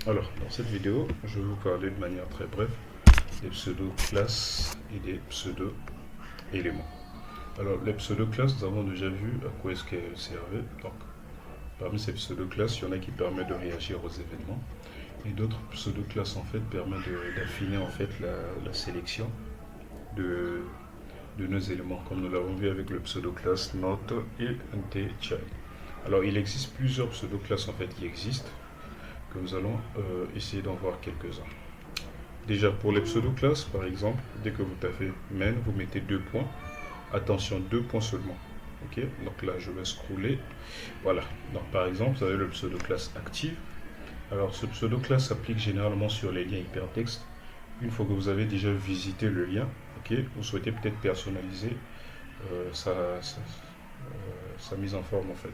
Alors, dans cette vidéo, je vais vous parler de manière très brève des pseudo-classes et des pseudo-éléments. Alors, les pseudo-classes, nous avons déjà vu à quoi est-ce qu'elles servaient. Donc, parmi ces pseudo-classes, il y en a qui permettent de réagir aux événements et d'autres pseudo-classes en fait permettent d'affiner en fait la sélection de, de nos éléments, comme nous l'avons vu avec le pseudo-classe note et child. Alors, il existe plusieurs pseudo-classes en fait qui existent, que nous allons essayer d'en voir quelques-uns. Déjà, pour les pseudo-classes, par exemple, dès que vous tapez main, vous mettez 2 points. Attention, 2 points seulement. Ok, donc là, je vais scroller. Voilà. Donc, par exemple, vous avez le pseudo-classe active. Alors, ce pseudo-classe s'applique généralement sur les liens hypertextes. Une fois que vous avez déjà visité le lien, ok, vous souhaitez peut-être personnaliser sa mise en forme en fait.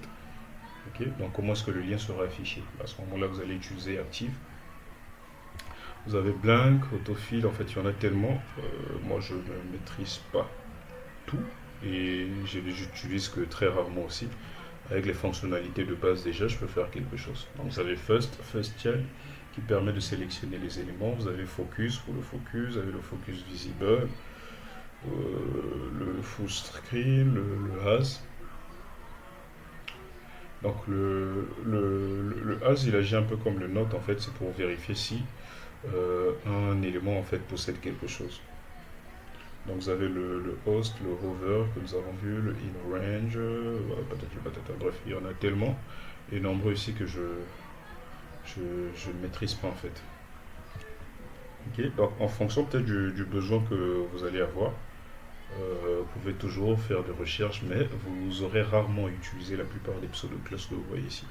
Ok, donc comment est-ce que le lien sera affiché? À ce moment-là, vous allez utiliser active. Vous avez blank, autofill, en fait, il y en a tellement. Moi, je ne maîtrise pas tout et j'utilise que très rarement aussi. Avec les fonctionnalités de base, déjà, je peux faire quelque chose. Donc, vous avez first child qui permet de sélectionner les éléments. Vous avez focus pour le focus, vous avez le focus visible, le full screen, le has. Donc, le has, il agit un peu comme le note, en fait, c'est pour vérifier si un élément en fait possède quelque chose. Donc vous avez le host, le hover que nous avons vu, le in range, patati patata, bref, il y en a tellement et nombreux ici que je ne maîtrise pas en fait. Ok, donc en fonction peut-être du besoin que vous allez avoir, vous pouvez toujours faire des recherches, mais vous aurez rarement utilisé la plupart des pseudo-classes que vous voyez ici.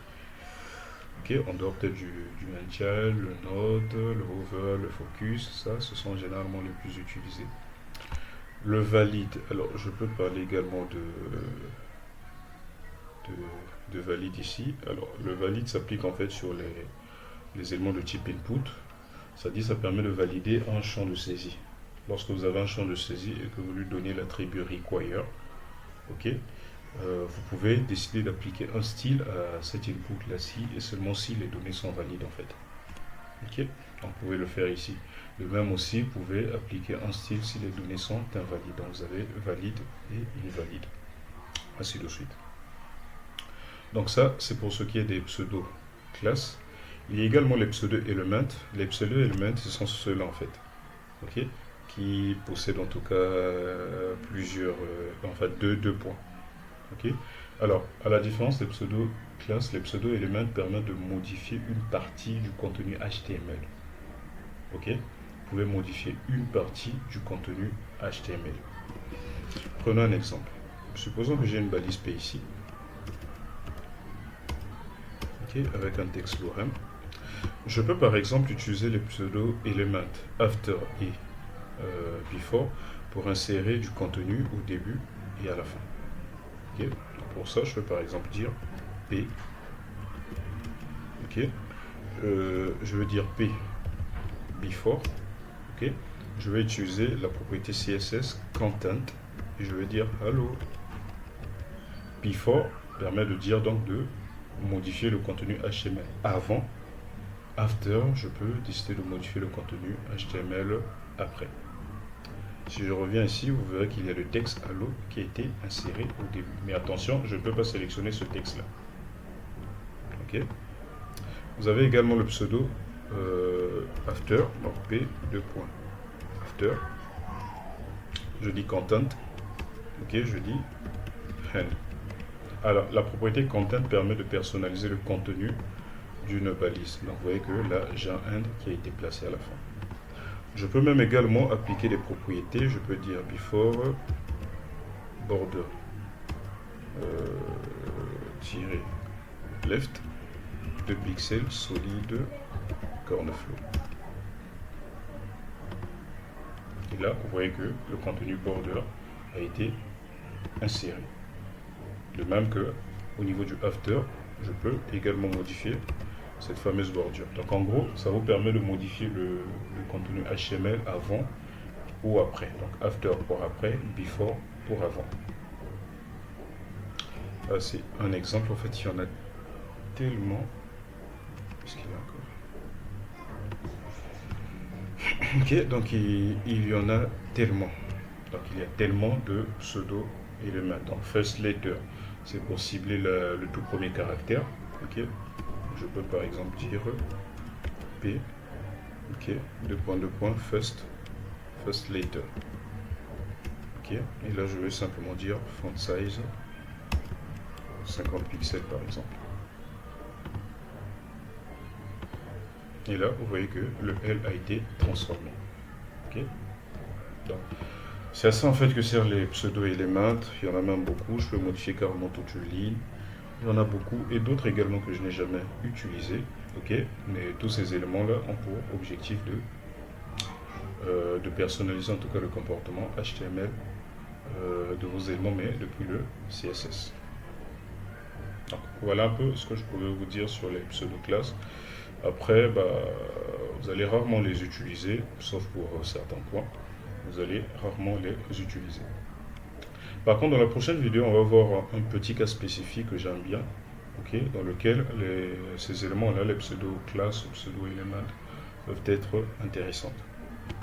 Ok, en dehors peut-être du child, le node, le hover, le focus, ça, ce sont généralement les plus utilisés. Le valide, alors je peux parler également de valide ici. Alors le valide s'applique en fait sur les éléments de type input. Ça dit ça permet de valider un champ de saisie. Lorsque vous avez un champ de saisie et que vous lui donnez l'attribut require, ok, vous pouvez décider d'appliquer un style à cet input là-ci et seulement si les données sont valides en fait. Ok, donc vous pouvez le faire ici. De même aussi, vous pouvez appliquer un style si les données sont invalides. Donc vous avez valide et invalide, ainsi de suite. Donc ça, c'est pour ce qui est des pseudo-classes. Il y a également les pseudo-elements. Les pseudo-elements, ce sont ceux-là en fait, ok, qui possèdent en tout cas plusieurs, enfin deux points. Ok. Alors, à la différence des pseudo-classes, les pseudo-elements permettent de modifier une partie du contenu HTML. Ok. Vous pouvez modifier une partie du contenu HTML. Prenons un exemple. Supposons que j'ai une balise P ici, ok, avec un texte lorem. Je peux par exemple utiliser les pseudo-elements after et before pour insérer du contenu au début et à la fin. Ok. Pour ça, je peux par exemple dire P. Ok. Je veux dire P before. Ok. Je vais utiliser la propriété CSS content et je vais dire hello. Before permet de dire donc de modifier le contenu HTML avant. After, je peux décider de modifier le contenu HTML après. Si je reviens ici, vous verrez qu'il y a le texte hello qui a été inséré au début. Mais attention, je ne peux pas sélectionner ce texte-là. Ok. Vous avez également le pseudo after, donc P, 2 points. After, je dis content, ok, je dis end. Alors, la propriété content permet de personnaliser le contenu d'une balise. Donc, vous voyez que là, j'ai un end qui a été placé à la fin. Je peux même également appliquer des propriétés. Je peux dire before border left 2 pixels solide corner flow. Et là, vous voyez que le contenu border a été inséré. De même que au niveau du after, je peux également modifier cette fameuse bordure. Donc en gros, ça vous permet de modifier le contenu HTML avant ou après. Donc after pour après, before pour avant. Là, c'est un exemple. En fait, il y en a tellement. Qu'est-ce qu'il y a encore? Ok, donc il y en a tellement. Donc il y a tellement de pseudo-éléments. Donc first letter, c'est pour cibler le tout premier caractère. Ok, je peux par exemple dire P. Ok, deux points, first letter. Ok, et là je vais simplement dire font size 50 pixels par exemple. Et là, vous voyez que le L a été transformé. Ok, donc c'est à ça en fait que servent les pseudo-éléments. Il y en a même beaucoup. Je peux modifier carrément toute une ligne. Il y en a beaucoup et d'autres également que je n'ai jamais utilisés. Ok, mais tous ces éléments-là ont pour objectif de personnaliser en tout cas le comportement HTML de vos éléments, mais depuis le CSS. Donc, voilà un peu ce que je pouvais vous dire sur les pseudo-classes. Après, bah, vous allez rarement les utiliser, sauf pour certains points. Vous allez rarement les utiliser. Par contre, dans la prochaine vidéo, on va voir un petit cas spécifique que j'aime bien, ok, dans lequel ces éléments-là, les pseudo-classes ou pseudo-éléments, peuvent être intéressants.